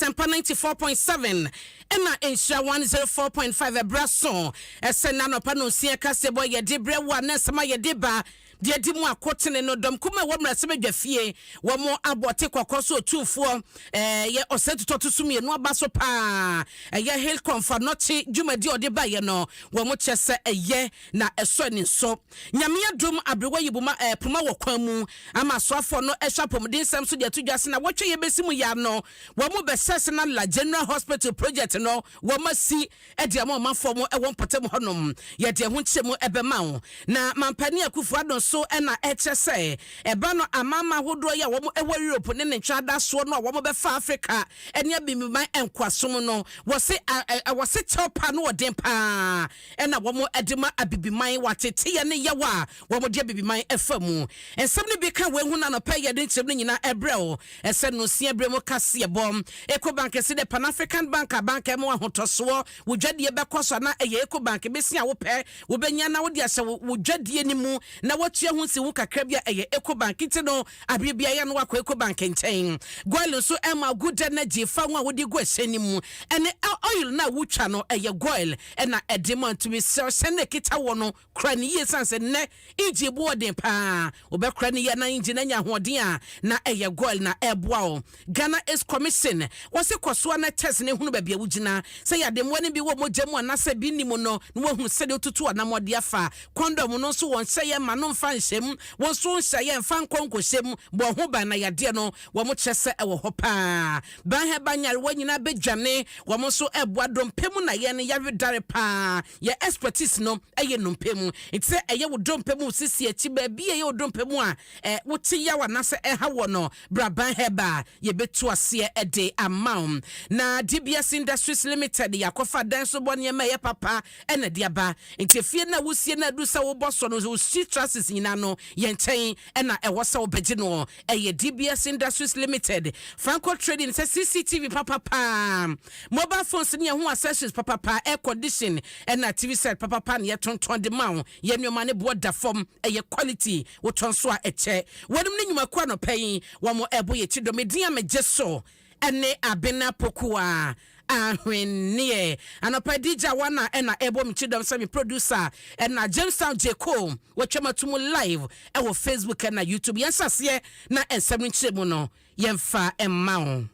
Asempa 94.7 Emma Insha 104.5 Ebrason Esena no pa no sia kasebo ye debre wa na sama ye deba de di mu akotene no dom kuma wo mra sebe dwafie wo mo abote kwakoso otufo ye osetuto tusumie no abaso pa ye hail comfort not dwumadi ode ba ye no wo mo chese eye na eso ni so nyame adom abrewa yibuma puma wo kwan mu ama soafo no ehwapomden sam so de atudwase na wotwe ye besimu ya no wo mo besese na la general hospital project no wo masi ede ama mafo mo ewon potem honom ye de ho kyemu ebema wo na mampani akufu adon so ena HSA eba no amama hodo ya wo ewa Europe ne ntwada so no wo be fa Africa ene abimiman enkwasom no wo se chopa no odin pa ena wo edema abibiman watete ye ne yawa wo de abibiman efamu ensem ne bi ka we hu na no pa ye de nkyem ne nyina ebreo ese no sia bremo kase bom Ecobank se de Pan African Bank mo ahotoso wo dwade be koso na eye Ecobank be sia wo pe wo benya na wo de ase wo dwade ni mu na wo hu si wo kakra bia eye Ecobank ti no abibia ya no akwa Ecobank nchen goil so ema good energy fa wo a wo di go aseni mu ene oil na wo twa no eye goil ena edema to be sene kita wo no kra ni ye sanse ne iji bu odin pa wo be kra ni ye na inji na nya hoden a na eye goil na eboa o Ghana is commission wo se koso na test ne hunu ba bia wo gina se ya dem woni bi wo mojamu na se bi ni mu no wo hu se de tutu na mode afa condom no so won se ye ma no mfa nsem won so nsaye mfa nkonkosem bo ho ba na yade no wo mo kyese e wo ho pa ban he banyare wanyina bedwane wo mo so eboa dompemu na ye ne yare dare pa ye expertise no eye nompemu ite eye wo dompemu sisi achi ba bi eye wo dompemu a wo ti ya wana se ha wo no bra ban he ba ye betu ase e de amount na DBS Industries Limited yakofa dan so bonye ma ye papa ene de aba nti fie na wusie na du se wo boso no wo street traffic nyina no yenten ena ewo se obegye no eye DBS Industries Limited Franco Trading se CCTV papa mobile phones ne ho accessories papa air condition ena TV set papa ne yetonton de ma ye nyoma ne boda form eye quality wo tonso a eche wonum ne nyuma kwa no payin wo mo ebo ye chidomedian mejeso ene ABENA OPOKUA AHWENEƐ anapa DJ wana ena ebo mchidom sami producer ena Jamestown Jeko wachama tumu live ewo Facebook ena YouTube yansasiye na ensem nchemu no yemfa emmao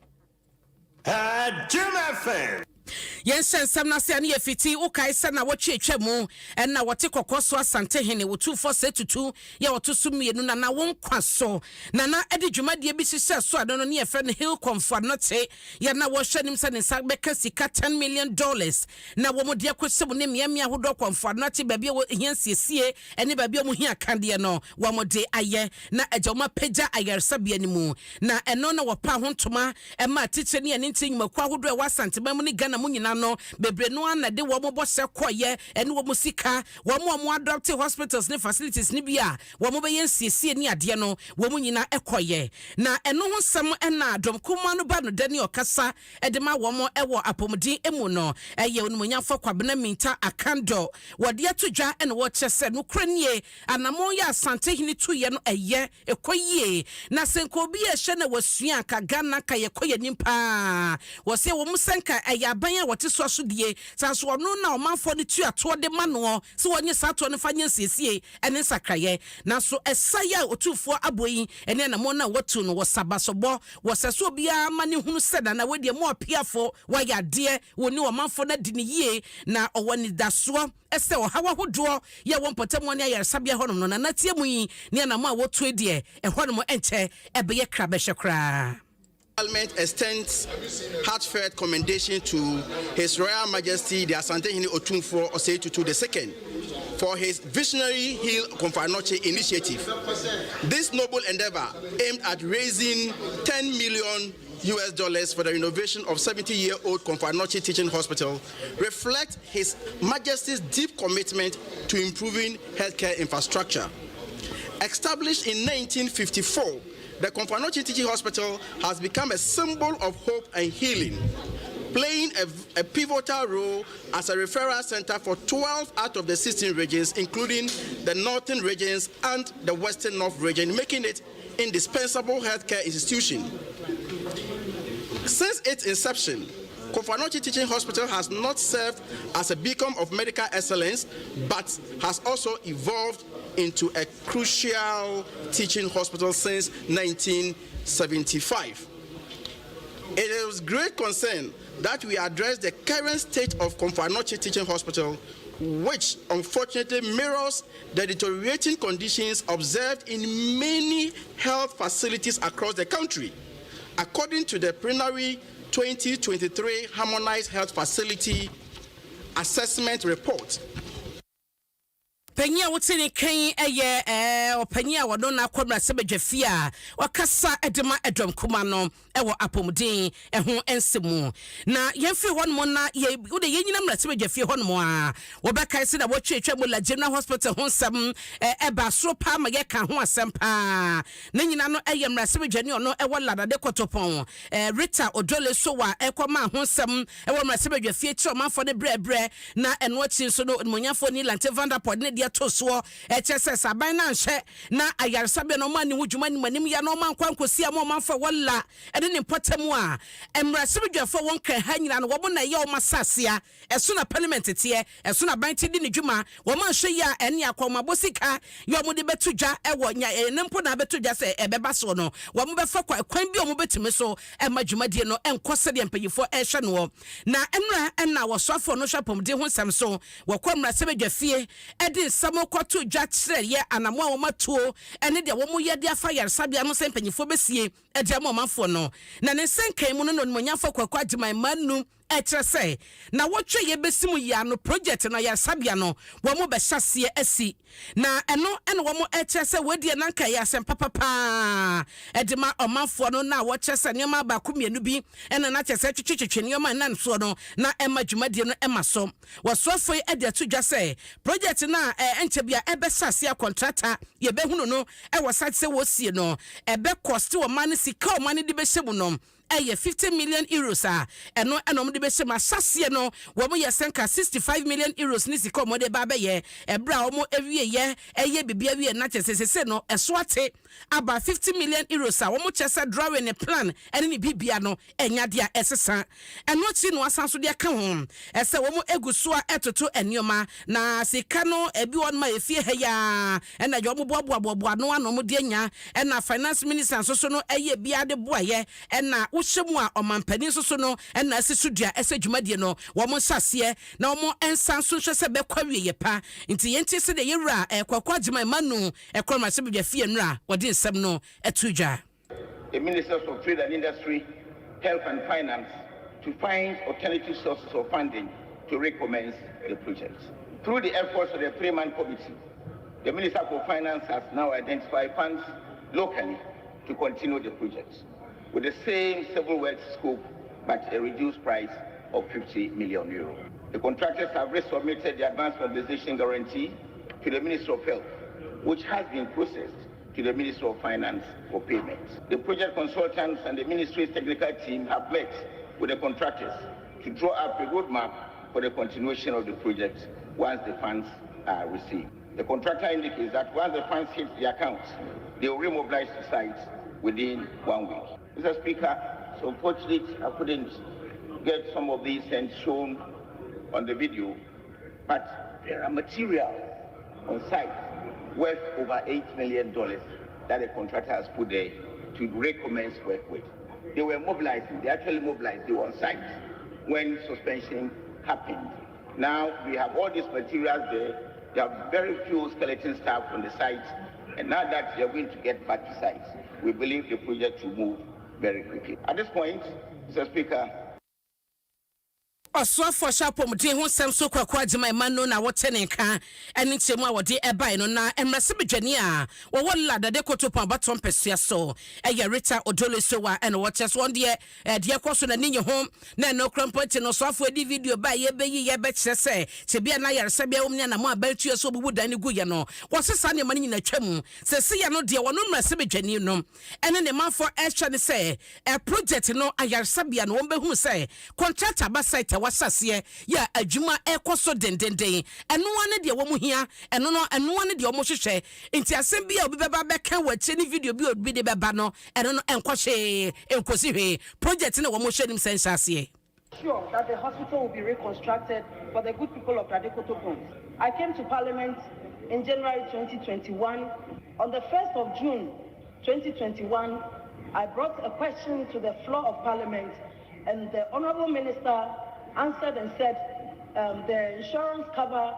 Adom FM Yensen samna se ani efiti ukai se na wotwetwemu na wote kokoso asante hene wotu force tutu ya wotusu mienu na wonkwaso na edi dwumade bi hihye so adono ne efe ne hill comfort note ya na wo hwanim se ne sak beka sika $10 million na wo mode akwesem ne miamia hodo comfort note babia wo hiansiesie ene babia mu hia kande no wo mode aye na ajoma pagya ayarsabia ni mu na eno na wo pa hontoma ma tiche ne ene ntinyuma kwa hodo e wasante mamu ne Ghana munyina no bebre no na de wo mo bose koye ene wo musika wo mo adopt hospitals ne facilities ne bia wo mo be yensiesie ni ade no wo munyina ekoye na eno ho sam na Adom kuma no ba no dani okasa ede ma wo mo ewo apomdin emu no eye onumunyafo kwabena minta akando wo de atodwa ene wo kyese no kranie anamo ya asante hini tuye no eye ekoye na senko bi ye hye na wasua ka Ghana ka yekoye nimpa wo se wo musenka banya wote so asodie sanso ono na omanfo ne tu ato de mano se wonye sato ne fanya siesie ene sakraye na so esaya otufo aboyi ene na mo na wotu no wosabasobo woseso bia mane hunu seda na wedie mo apiafo wayade woni omanfo na di ne yie na owani daso ese ohawa hodo ye wonpotem ne ayarsabia honom no na natiemu yi ne na mo wotu edie ehonom enche ebeye krabehwekra Parliament extends heartfelt commendation to His Royal Majesty the Asante Hene Otumfuo Osei Tutu II for his visionary Hill Komfanoche initiative. This noble endeavor aimed at raising $10 million for the renovation of 70-year-old Komfanoche Teaching Hospital reflects His Majesty's deep commitment to improving healthcare infrastructure. Established in 1954, the Komfanoche Teaching Hospital has become a symbol of hope and healing, playing a pivotal role as a referral center for 12 out of the 16 regions, including the northern regions and the western north region, making it indispensable healthcare institution. Since its inception, Komfo-Anokye Teaching Hospital has not served as a beacon of medical excellence, but has also evolved into a crucial teaching hospital since 1975. It is great concern that we address the current state of Komfo-Anokye Teaching Hospital, which unfortunately mirrors the deteriorating conditions observed in many health facilities across the country. According to the preliminary 2023 Harmonized Health Facility Assessment Report, Penya wotini kan openya wodo na kwamra sebedwafia wakasa edema edom kuma no ewo apomden eho ensemu na yemfi honmo na ye wode yenyina mra sebedwafia honmo a wobeka ise na wotwetwa mu la General Hospital honsam eba so pa ma ye ka ho asempa na nyina no mra sebedwani ono ewo ladade kotopon Rita Odole so wa ekoma honsam ewo mra sebedwafia chi omanfo ne brebre na eno chi so no monyafo ni Lante Vanderport ne to so HSS aban na nhye na ayaresabe no ma ni wudwuma ni manim ya no ma nkwankosi am ma fa walla ede ne potamu a emrasebedwafo won kan ha nyina no wo na ye o masasea eso na parliament tie eso na ban ti di ne dwuma wo ma hwe ya ene akoma bosika yo mo de betudwa ewo nya ne mpo na betudwa se ebeba so no wo mo befa kwan bi o mo betime so ema dwumadie no enkose de empanyifo ehwe no na emra na wo soafo no hwapomde ho sam so wo kwa emrasebedwafie ede samo kwato dwatre ye anamo a wo matuo ene de wo mo ye de afa yaresabia no se empanyifo besie ede amomafo no na ne senkan mu no monyafo kwakwa agyeman manu etrese na wotwe ye besimu ya no project no ya sabia no wo mo be hyase asi na eno wo mo etrese wedie nanka ya sempa papa edema omanfo no na wo kyese nyema ba komienu bi eno na kyese twetwetwe nyema na nso no na ema dwumadie no ema so wo sofo ede atudwa se project na enche bia ebe hyase contractor ye behunu no wo sate wo sie no ebe cost wo man sika o man de be hyemu no 50 million euros eno enom de be hyema sase no wo mo ye senka 65 million euros ni sika mo de ba be ye ebra wo mo ewie ye eye bibia wie na kyesese no eso ate aba 50 million euros wo mo kyese drawing ne plan ene ni bibia no enya de a esesa eno chi no asanso de ka ho ese wo mo eguso a etoto enioma na sika no ebi won ma efie he ya ena yo mo boaboa no ano mo de nya ena finance minister so no eye bia de boaye ena wohyemu a omampani so no ena asisudua ese dwumadie no wo mo hyase na wo mo ensan so hwese be kwawie ye pa nti yenti se de yewura kwakwa agyeman manu ekroma se bedwa fie nra wode nsem no etudwa. The Ministers of Trade and Industry, Health and Finance to find alternative sources of funding to recommence the project. Through the efforts of the three-man committee, the Minister for Finance has now identified funds locally to continue the project with the same civil works scope but a reduced price of 50 million euro. The contractors have resubmitted the advance mobilization guarantee to the Ministry of Health, which has been processed to the Ministry of Finance for payment. The project consultants and the ministry's technical team have met with the contractors to draw up a roadmap for the continuation of the project once the funds are received. The contractor indicates that once the funds hit the account, they will remobilize the site within 1 week. Mr. Speaker, so unfortunately I couldn't get some of these and shown on the video, but there are materials on site worth over $8 million that the contractor has put there to recommence work with. They were mobilizing, they actually mobilized, they were on site when suspension happened. Now we have all these materials there, there are very few skeleton staff on the site, and now that they are going to get back to site, we believe the project will move very quickly. At this point, Mr. Speaker, Oswa for shapom de ho sem so kwakwa agyeman manu na wotenenka eni chemu a wode ebai no na emrasebedwani a wo wolla de kotopon baton pesua so eye Rita Odole so wa ene wo cheso on de koso na ninye ho na no krampoti no so afo di video ba ye beyi ye be kyerese se bia na yaresabia wo na mo abaltu so bubu dan gu ye no wo sesa ne mani nyina twam se se ye no de wo no emrasebedwani no ene ne manfo ehwe ne se project no ayaresabia no wo behu se contractor ba site wasase ya adwuma ekoso dendenden eno ane de wo mu hia eno ane de wo mo hwehwe nti asem bia obi beba beka wache ni video bi obi de beba no eno no enkohwe enkosi hwe project na wo mo hwe nim sensase. Sure that the hospital will be reconstructed for the good people of Adekotopon. I came to Parliament in January 2021. On the 1st of June 2021, I brought a question to the floor of Parliament, and the Honourable Minister answered and said the insurance cover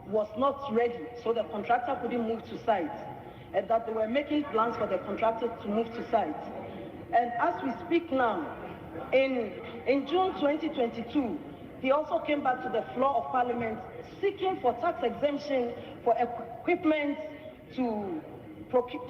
was not ready, so the contractor couldn't move to site, and that they were making plans for the contractor to move to site. And as we speak now, in June 2022, he also came back to the floor of Parliament seeking for tax exemption for equipment to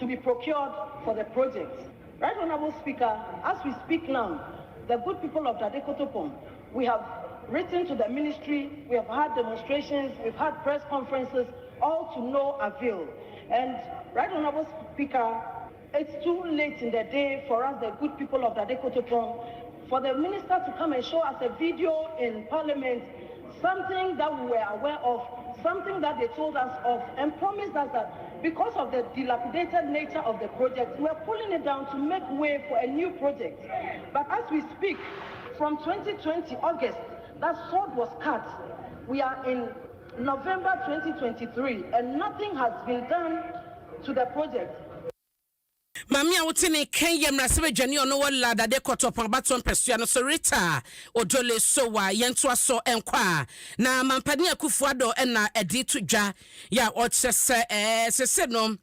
be procured for the project. Right, Honourable Speaker, as we speak now, the good people of Adekotopon, we have written to the ministry, we have had demonstrations, we've had press conferences, all to no avail. And right, Honourable Speaker, it's too late in the day for us, the good people of Adekotopon, for the minister to come and show us a video in Parliament, something that we were aware of, something that they told us of, and promised us that because of the dilapidated nature of the project, we're pulling it down to make way for a new project. But as we speak, from 2020 August, that sword was cut. We are in November 2023, and nothing has been done to the project. Mami a wotene Kenya mrasebe dwani ono wala dade Kotopon baton pesua no so Rita odole so wa yentoa so enkwa na mampani Akufuado na edi tudwa ya ochese sese no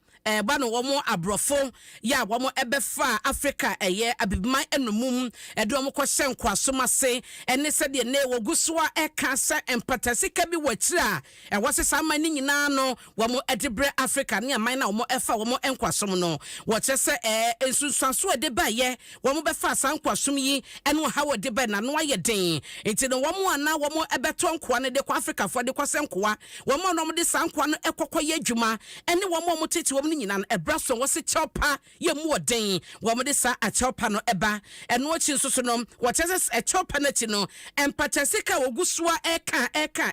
bano womo abrofo ya womo ebefa Africa abibiman enumum edom ko hyenkwa somase ene se de ne wogusoa eka se empatasika bi wachira wosesa mani nyina no womo edibre Africa ne aman na womo efa womo enkwasom no wochese ensunsanso edebaye womo befa sankwasom yi ene ha wode ba na no ayeden enti no womo ana womo ebeto nkwa ne de kwa Africa fo de kwasenkwa womo no de sankwa no ekokoye adwuma ene womo motete womo nyina ebraso wose chopa ye muoden wo mede sa a chopa no eba eno ochi nsoso no wotese a chopa na ti no empatesika wogusua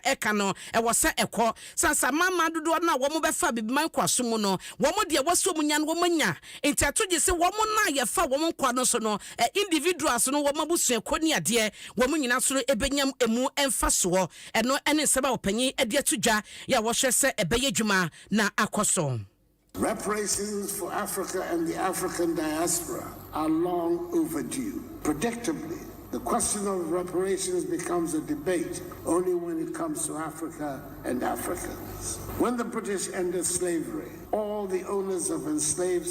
eka no wose ekọ sansa mama dodo na wo mo befa bibiman kwaso mu no wo mo de woso mu nya no wo manya enti atoje se wo mo na ye fa wo mo kwa no so no individuals no wo mabusu ekoni ade wo mo nyina so ebenyam emu emfaso eno ene seba opanyi ade atudwa ya wo hwese ebeye dwuma na akoso. Reparations for Africa and the African diaspora are long overdue. Predictably, the question of reparations becomes a debate only when it comes to Africa and Africans. When the British ended slavery, all the owners of enslaved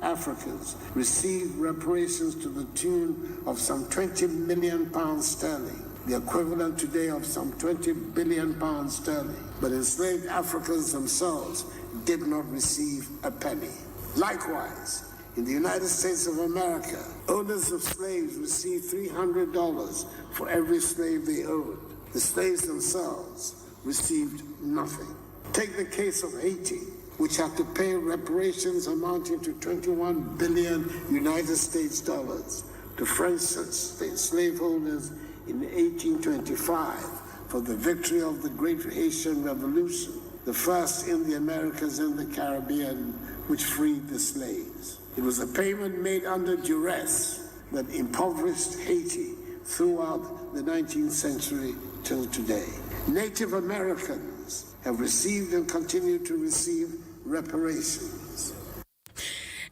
Africans received reparations to the tune of some 20 million pounds sterling, the equivalent today of some 20 billion pounds sterling. But enslaved Africans themselves did not receive a penny. Likewise, in the United States of America, owners of slaves received $300 for every slave they owned. The slaves themselves received nothing. Take the case of Haiti, which had to pay reparations amounting to 21 billion United States dollars to French slaveholders in 1825 for the victory of the Great Haitian Revolution, the first in the Americas and the Caribbean, which freed the slaves. It was a payment made under duress that impoverished Haiti throughout the 19th century till today. Native Americans have received and continue to receive reparations.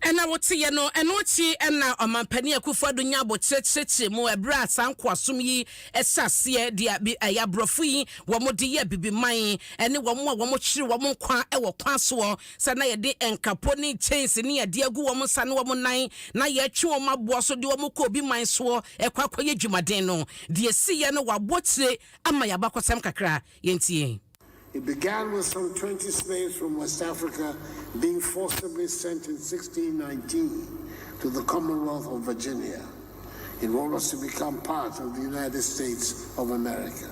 Ena wote ye no enochi ena omampani Akufuado nya bochecheche mu ebra sankwasom yi esase de ya brofo yi wo mo de ye bibiman ene wo mo wo mo chiri wo mo kwa wo kwa so se na ye de enkapo ni chains ni ye de agu wo mo sane wo mo nan na ye twe wo maboa so de wo mo ko bi man so ekwakwa ye dwumaden no de si ye no wabochire ama ya bakosam kakra yentie. It began with some 20 slaves from West Africa being forcibly sent in 1619 to the Commonwealth of Virginia in order to become part of the United States of America.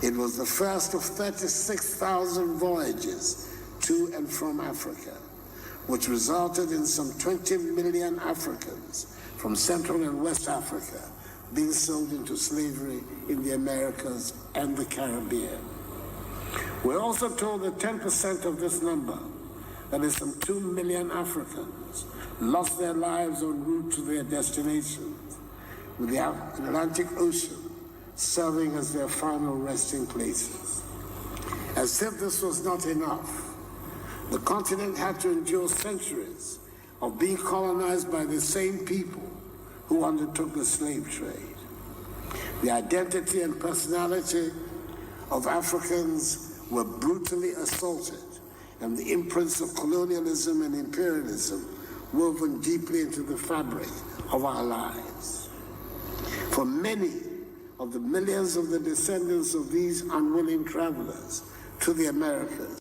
It was the first of 36,000 voyages to and from Africa, which resulted in some 20 million Africans from Central and West Africa being sold into slavery in the Americas and the Caribbean. We're also told that 10% of this number, that is some 2 million Africans, lost their lives en route to their destinations, with the Atlantic Ocean serving as their final resting places. As if this was not enough, the continent had to endure centuries of being colonized by the same people who undertook the slave trade. The identity and personality of Africans were brutally assaulted, and the imprints of colonialism and imperialism woven deeply into the fabric of our lives. For many of the millions of the descendants of these unwilling travelers to the Americas,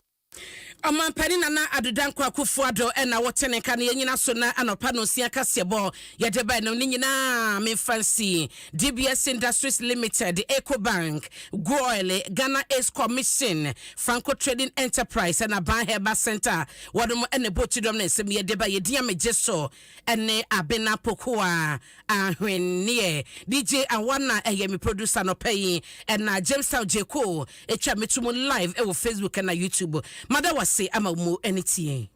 Amampani na adudanko akufuado na wotene kan yenyina so na anopa no sia kasebo yedeba no nyina me fancy DBS Industries Limited, Ecobank, Goyle, Ghana Ace Commission, Franco Trading Enterprise and Aban Heba Center wadom ene botidom na sem yedeba yedia mejeso ene ABENA OPOKUA AHWENEƐ DJ Awana me producer no pay na Jamestown Jeko etwa metumo live e wo Facebook na YouTube mada say ama mu enitie